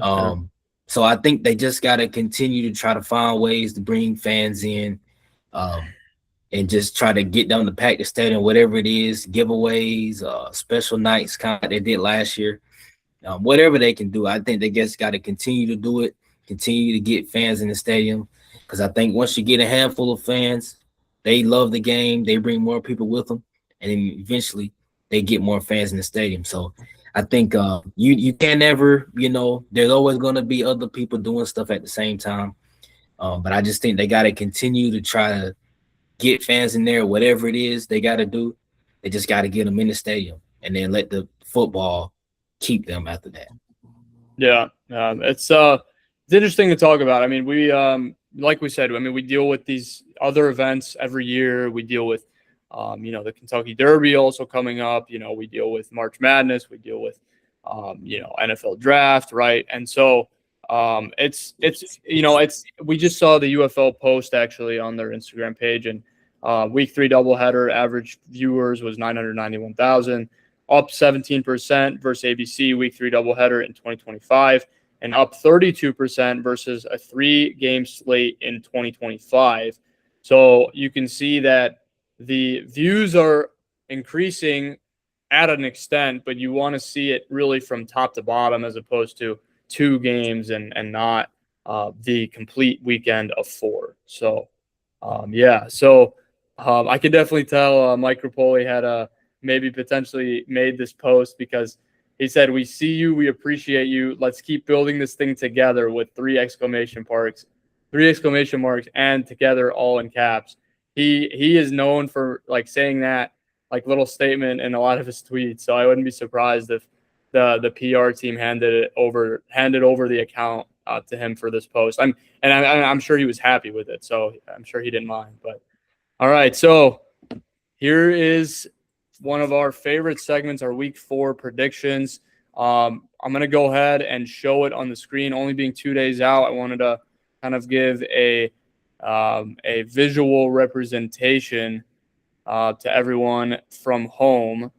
So I think they just got to continue to try to find ways to bring fans in, and just try to get them to pack the stadium, whatever it is, giveaways, special nights, kind of like they did last year. Whatever they can do, I think they just got to continue to do it, continue to get fans in the stadium, because I think once you get a handful of fans, they love the game, they bring more people with them, and then eventually they get more fans in the stadium. So I think you can never, there's always going to be other people doing stuff at the same time, but I just think they got to continue to try to get fans in there, whatever it is they got to do. They just got to get them in the stadium, and then let the football keep them after that. Yeah, it's interesting to talk about. I mean, we like we said, I mean, we deal with these other events every year. We deal with the Kentucky Derby also coming up. We deal with March Madness. We deal with NFL draft, right? And so it's we just saw the UFL post actually on their Instagram page, and week 3 doubleheader average viewers was 991,000. Up 17% versus ABC week 3 doubleheader in 2025, and up 32% versus a 3-game slate in 2025. So you can see that the views are increasing at an extent, but you want to see it really from top to bottom as opposed to 2 games and not the complete weekend of 4. So, I could definitely tell Mike Rapoli had maybe potentially made this post because he said, "We see you, we appreciate you. Let's keep building this thing together," with 3 exclamation marks, and together all in caps. He is known for like saying that like little statement in a lot of his tweets. So I wouldn't be surprised if the PR team handed over the account to him for this post. I'm sure he was happy with it. So I'm sure he didn't mind. But all right, so here is one of our favorite segments, our week 4 predictions. I'm going to go ahead and show it on the screen. Only being 2 days out, I wanted to kind of give a visual representation to everyone from home.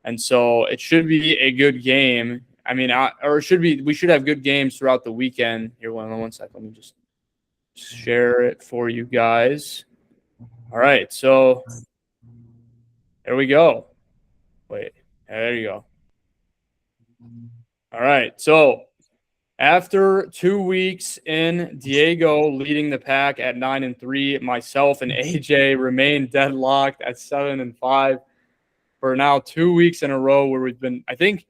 And so it should be a good game. I mean, we should have good games throughout the weekend. Here, one second. Let me just share it for you guys. All right, so there we go. Wait, there you go. All right, so after 2 weeks in, Diego leading the pack at 9-3. Myself and AJ remain deadlocked at 7-5 for now 2 weeks in a row where we've been, I think,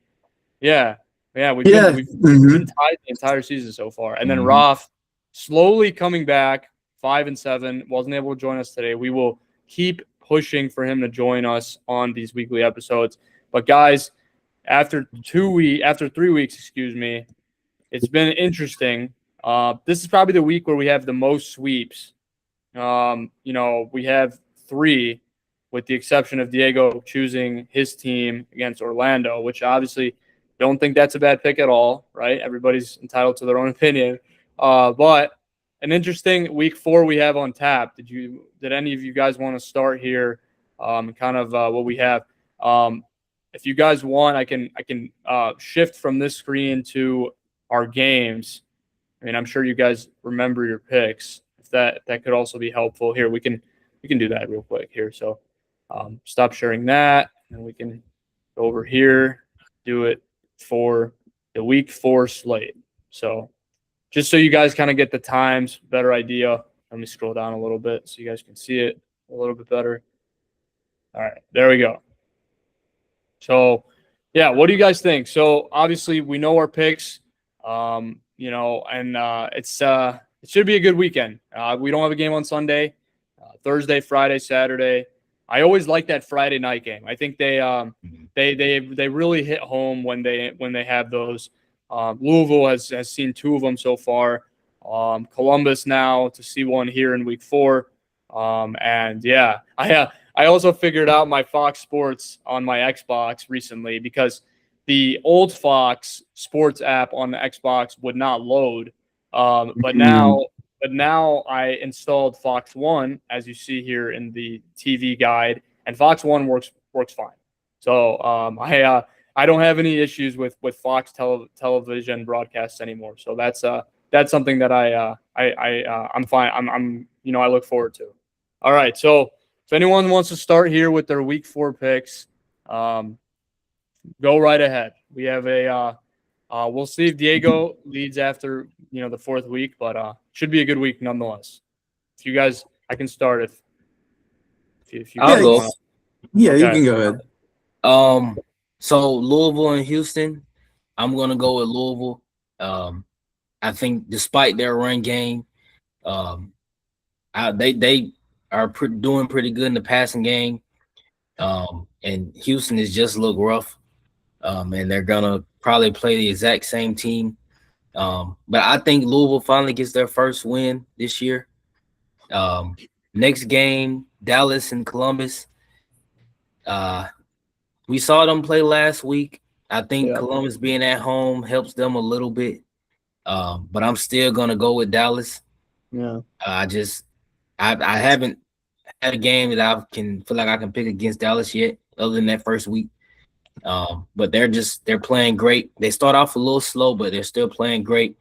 we've been tied the entire season so far. And then Raf slowly coming back, 5-7, wasn't able to join us today. We will keep pushing for him to join us on these weekly episodes. But guys, after 3 weeks, it's been interesting. This is probably the week where we have the most sweeps. We have 3, with the exception of Diego choosing his team against Orlando, which obviously don't think that's a bad pick at all, right? Everybody's entitled to their own opinion. But an interesting week 4 we have on tap. Did any of you guys want to start here? Kind of what we have. If you guys want, I can shift from this screen to our games. I mean, I'm sure you guys remember your picks. If that could also be helpful. Here, we can do that real quick here. So stop sharing that, and we can go over here, do it for the week 4 slate. So just so you guys kind of get the times, better idea. Let me scroll down a little bit so you guys can see it a little bit better. All right, there we go. So Yeah, what do you guys think? So obviously we know our picks, and it should be a good weekend. We don't have a game on Sunday, Thursday, Friday, Saturday. I always like that Friday night game. I think they really hit home when they have those. Louisville has seen 2 of them so far. Columbus now to see one here in week 4. And yeah, I also figured out my Fox Sports on my Xbox recently because the old Fox Sports app on the Xbox would not load. But now I installed Fox One, as you see here in the TV guide, and Fox One works fine. So I don't have any issues with Fox television broadcasts anymore. So that's something that I'm fine. I look forward to. All right, so if anyone wants to start here with their week 4 picks, go right ahead. We have we'll see if Diego leads after the 4th week, but should be a good week nonetheless. If you guys, I can start if you. I'll go. Yeah, you Okay. can go ahead. So Louisville and Houston, I'm gonna go with Louisville. I think despite their run game, they are doing pretty good in the passing game. And Houston has just looked rough. And they're gonna probably play the exact same team. But I think Louisville finally gets their first win this year. Next game, Dallas and Columbus. We saw them play last week. I think Columbus being at home helps them a little bit. But I'm still gonna go with Dallas. Yeah. I haven't had a game that I can feel like I can pick against Dallas yet, other than that first week. But they're playing great. They start off a little slow, but they're still playing great.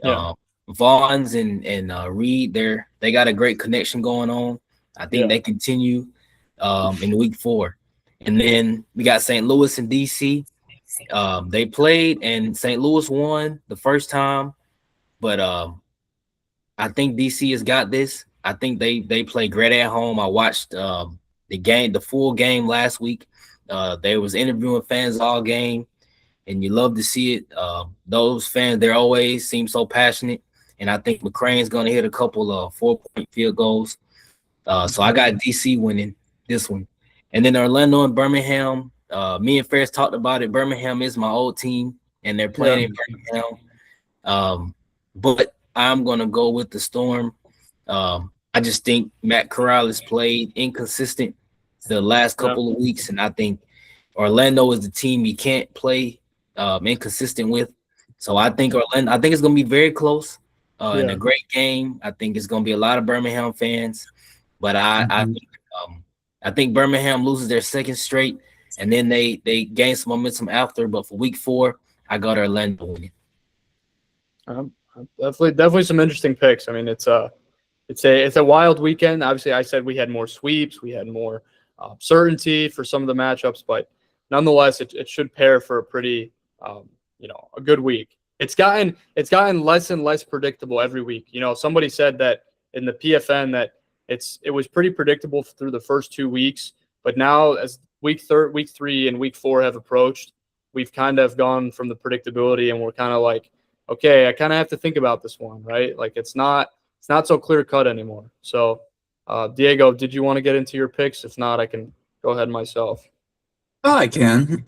Vaughns and Reed, they got a great connection going on. I think they continue in week 4. And then we got St. Louis and DC. They played and St. Louis won the first time, but I think DC has got this. I think they play great at home. I watched the full game last week. They was interviewing fans all game, and you love to see it. Those fans, they always seem so passionate, and I think McCrane's going to hit a couple of 4-point field goals. So I got DC winning this one. And then Orlando and Birmingham, me and Ferris talked about it. Birmingham is my old team, and they're playing in Birmingham. But I'm going to go with the Storm. I just think Matt Corral has played inconsistent the last couple of weeks, and I think Orlando is the team you can't play inconsistent with. So I think it's going to be very close and a great game. I think it's going to be a lot of Birmingham fans, but I think Birmingham loses their second straight, and then they gain some momentum after. But for week 4, I got Orlando winning. Definitely some interesting picks. I mean, it's a wild weekend. Obviously, I said we had more sweeps, we had more certainty for some of the matchups, but nonetheless, it should pair for a pretty a good week. It's gotten less and less predictable every week. Somebody said that in the PFN that it was pretty predictable through the first 2 weeks, but now as week 3 and week 4 have approached, we've kind of gone from the predictability, and we're kind of like, okay, I kind of have to think about this one, right? Like it's not so clear cut anymore. So, Diego, did you want to get into your picks? If not, I can go ahead myself. I can.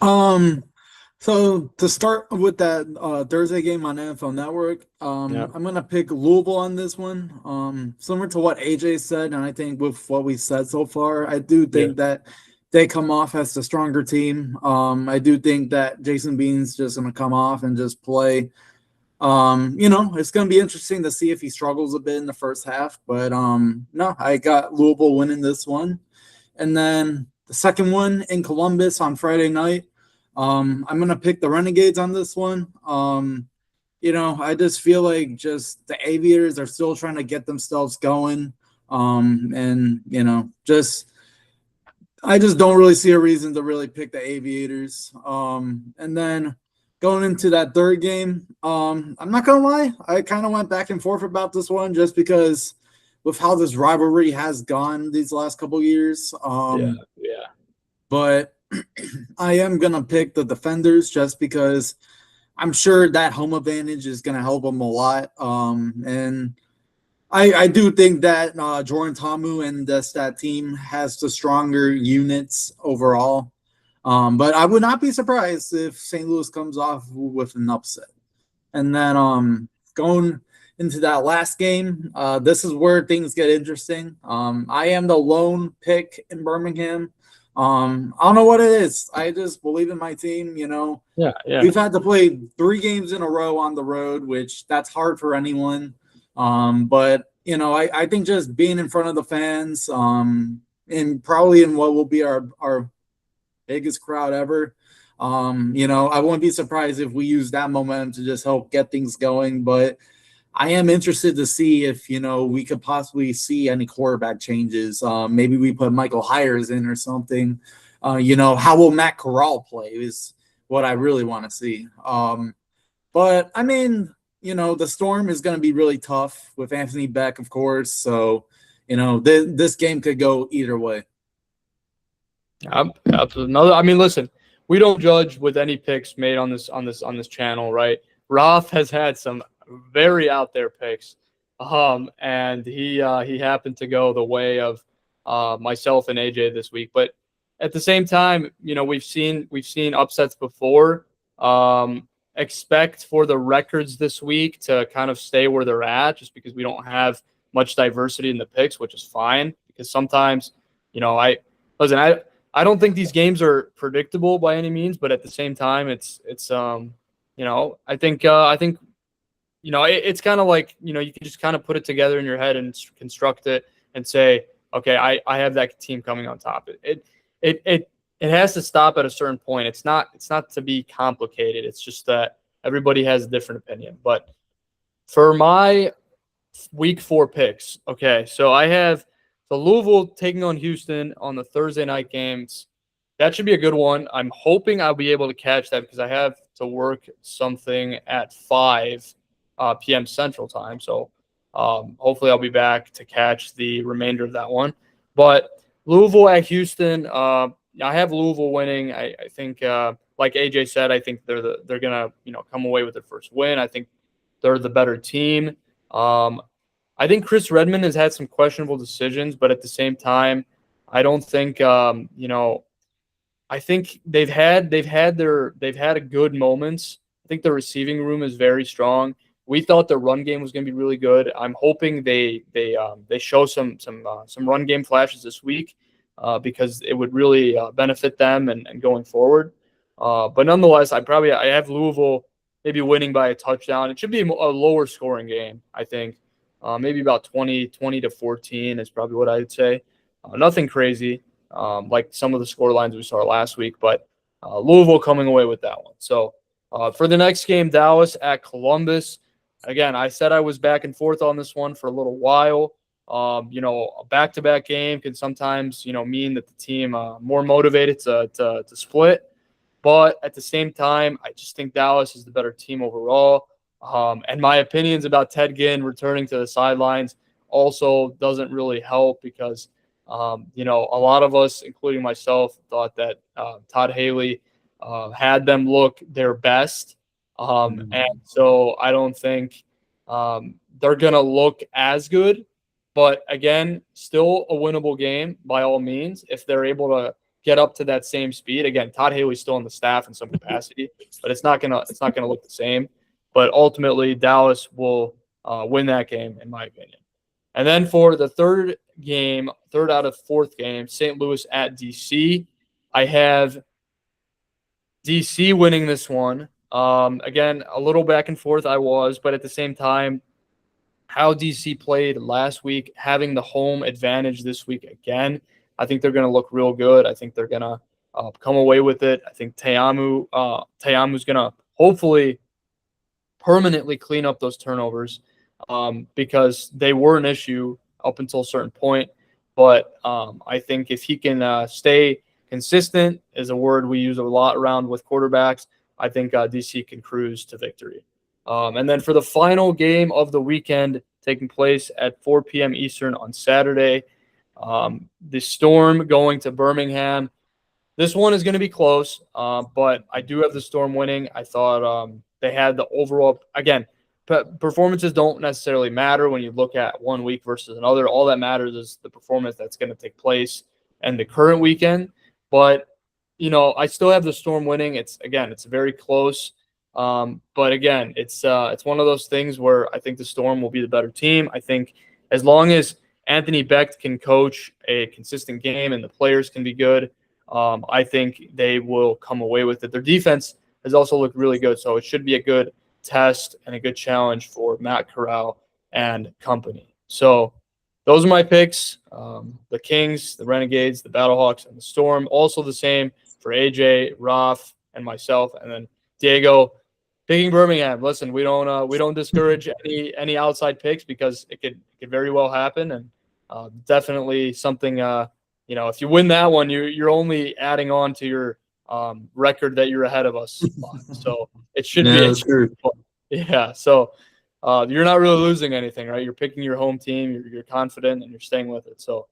So to start with that Thursday game on NFL Network, I'm gonna pick Louisville on this one. Similar to what AJ said, and I think with what we said so far, I do think that they come off as the stronger team. I do think that Jason Bean's just gonna come off and just play. It's gonna be interesting to see if he struggles a bit in the first half, but no, I got Louisville winning this one. And then the second one in Columbus on Friday night. I'm gonna pick the Renegades on this one. I just feel like just the Aviators are still trying to get themselves going. I just don't really see a reason to really pick the Aviators. And then going into that third game, I'm not gonna lie, I kind of went back and forth about this one just because with how this rivalry has gone these last couple years. But I am going to pick the defenders just because I'm sure that home advantage is going to help them a lot. And I do think that Jordan Tamu and that team has the stronger units overall. But I would not be surprised if St. Louis comes off with an upset. And then going into that last game, this is where things get interesting. I am the lone pick in Birmingham. I don't know what it is. I just believe in my team. Yeah. We've had to play 3 games in a row on the road, which that's hard for anyone. But I think just being in front of the fans, and probably in what will be our biggest crowd ever. I wouldn't be surprised if we use that momentum to just help get things going. But I am interested to see if we could possibly see any quarterback changes. Maybe we put Michael Hires in or something. How will Matt Corral play is what I really want to see. But I mean, the Storm is going to be really tough with Anthony Beck, of course. So, this game could go either way. Another. I mean, listen, we don't judge with any picks made on this channel, right? Roth has had some very out there picks, and he happened to go the way of myself and AJ this week. But at the same time, we've seen upsets before. Expect for the records this week to kind of stay where they're at, just because we don't have much diversity in the picks, which is fine. Because sometimes, I don't think these games are predictable by any means, but at the same time, it's it's kind of like, you can just kind of put it together in your head and construct it and say, okay, I have that team coming on top. It has to stop at a certain point. It's not to be complicated. It's just that everybody has a different opinion. But for my week 4 picks, okay, so I have the Louisville taking on Houston on the Thursday night games. That should be a good one. I'm hoping I'll be able to catch that because I have to work something at 5 p.m. Central Time. So hopefully I'll be back to catch the remainder of that one. But Louisville at Houston, I have Louisville winning. I think, like AJ said, I think they're gonna come away with their first win. I think they're the better team. I think Chris Redmond has had some questionable decisions, but at the same time, I don't think I think they've had a good moments. I think the receiving room is very strong. We thought the run game was going to be really good. I'm hoping they show some run game flashes this week because it would really benefit them and going forward. But nonetheless, I have Louisville maybe winning by a touchdown. It should be a lower scoring game, I think. Maybe about 20 to 14 is probably what I'd say. Nothing crazy like some of the score lines we saw last week, but Louisville coming away with that one. So for the next game, Dallas at Columbus. Again, I said I was back and forth on this one for a little while. A back-to-back game can sometimes, mean that the team more motivated to split. But at the same time, I just think Dallas is the better team overall. And my opinions about Ted Ginn returning to the sidelines also doesn't really help because, a lot of us, including myself, thought that Todd Haley had them look their best. And so I don't think they're going to look as good. But again, still a winnable game by all means if they're able to get up to that same speed. Again, Todd Haley's still on the staff in some capacity, but it's not gonna look the same. But ultimately, Dallas will win that game, in my opinion. And then for the third out of fourth game, St. Louis at DC. I have DC winning this one. Again, a little back and forth but at the same time, how DC played last week, having the home advantage this week again, I think they're going to look real good. I think they're going to come away with it. I think Teamu's going to hopefully permanently clean up those turnovers because they were an issue up until a certain point. But I think if he can stay consistent, is a word we use a lot around with quarterbacks, I think DC can cruise to victory. And then for the final game of the weekend, taking place at 4 p.m. Eastern on Saturday, the Storm going to Birmingham. this one is going to be close, but I do have the Storm winning. I thought they had the overall – again, performances don't necessarily matter when you look at 1 week versus another. All that matters is the performance that's going to take place in the current weekend. But, I still have the Storm winning. It's very close. But again, it's one of those things where I think the Storm will be the better team. I think as long as Anthony Becht can coach a consistent game and the players can be good, I think they will come away with it. Their defense has also looked really good, so it should be a good test and a good challenge for Matt Corral and company. So those are my picks. The Kings, the Renegades, the Battlehawks, and the Storm. Also the same for AJ, Raf, and myself. And then Diego picking Birmingham. Listen, we don't discourage any outside picks because it could very well happen, and definitely something. If you win that one, you're only adding on to your record that you're ahead of us. So it should be. Yeah. So you're not really losing anything, right? You're picking your home team. You're confident and you're staying with it. So,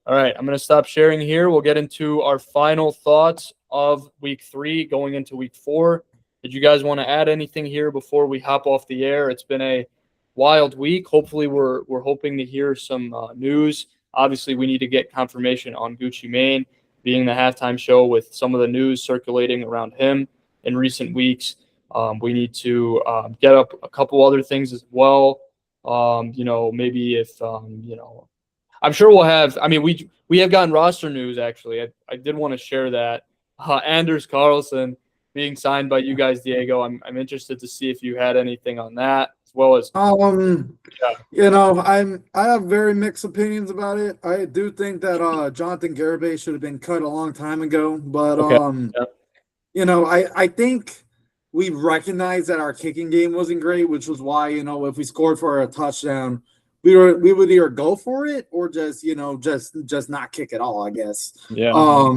all right, I'm going to stop sharing here. We'll get into our final thoughts of week 3 going into week 4. Did you guys want to add anything here before we hop off the air? It's been a wild week. Hopefully, we're hoping to hear some news. Obviously, we need to get confirmation on Gucci Mane being the halftime show with some of the news circulating around him in recent weeks. We need to get up a couple other things as well. Maybe if, I'm sure we'll have, we have gotten roster news, actually. I did want to share that. Anders Carlson being signed by you guys, Diego. I'm interested to see if you had anything on that, as well as I have very mixed opinions about it. I do think that Jonathan Garibay should have been cut a long time ago, but I think we recognized that our kicking game wasn't great, which was why, if we scored for a touchdown, we would either go for it or just not kick at all, I guess. Yeah.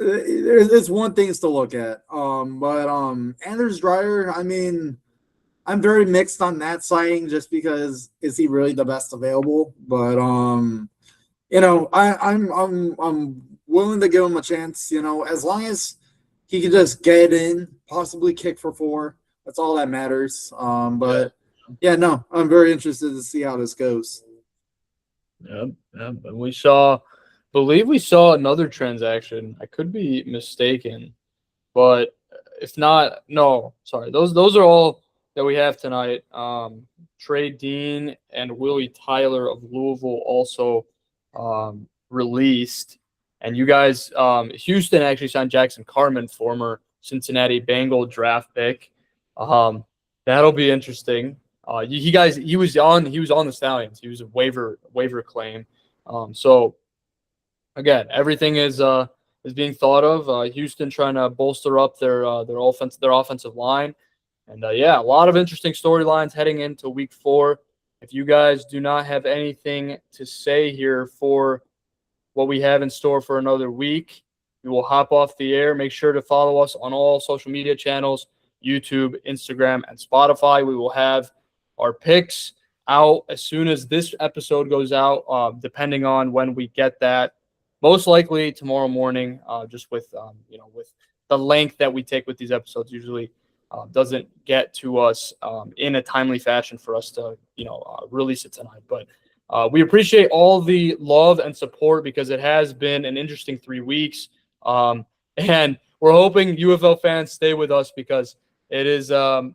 There's one things to look at. But Anders Dreyer, I'm very mixed on that signing just because is he really the best available? But I'm willing to give him a chance, as long as he can just get in, possibly kick for 4. That's all that matters. I'm very interested to see how this goes. Yeah. We believe we saw another transaction. I could be mistaken, but if not, no, sorry. Those are all that we have tonight. Trey Dean and Willie Tyler of Louisville also released. And you guys, Houston actually signed Jackson Carman, former Cincinnati Bengal draft pick. That'll be interesting. He was on the Stallions. He was a waiver claim. So again, everything is being thought of. Houston trying to bolster up their offensive line. And a lot of interesting storylines heading into week 4. If you guys do not have anything to say here for what we have in store for another week, we will hop off the air. Make sure to follow us on all social media channels, YouTube, Instagram, and Spotify. We will have our picks out as soon as this episode goes out, depending on when we get that. Most likely tomorrow morning, just with the length that we take with these episodes usually doesn't get to us in a timely fashion for us to release it tonight. But we appreciate all the love and support because it has been an interesting 3 weeks, and we're hoping UFL fans stay with us because it is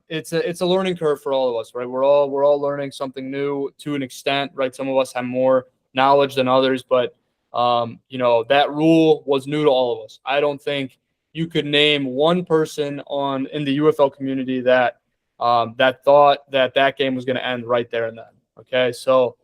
it's a learning curve for all of us, right? We're all learning something new to an extent, right? Some of us have more knowledge than others, but that rule was new to all of us. I don't think you could name one person in the UFL community that thought that game was going to end right there and then. Okay, so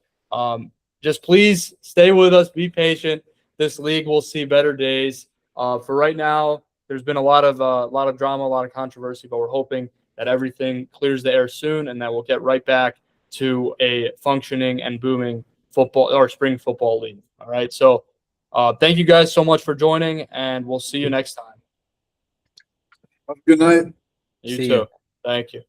just please stay with us, be patient. This league will see better days. For right now, there's been a lot of drama, a lot of controversy, but we're hoping that everything clears the air soon and that we'll get right back to a functioning and booming football or spring football league. All right. So thank you guys so much for joining, and we'll see you next time. Have a good night. You too. Thank you.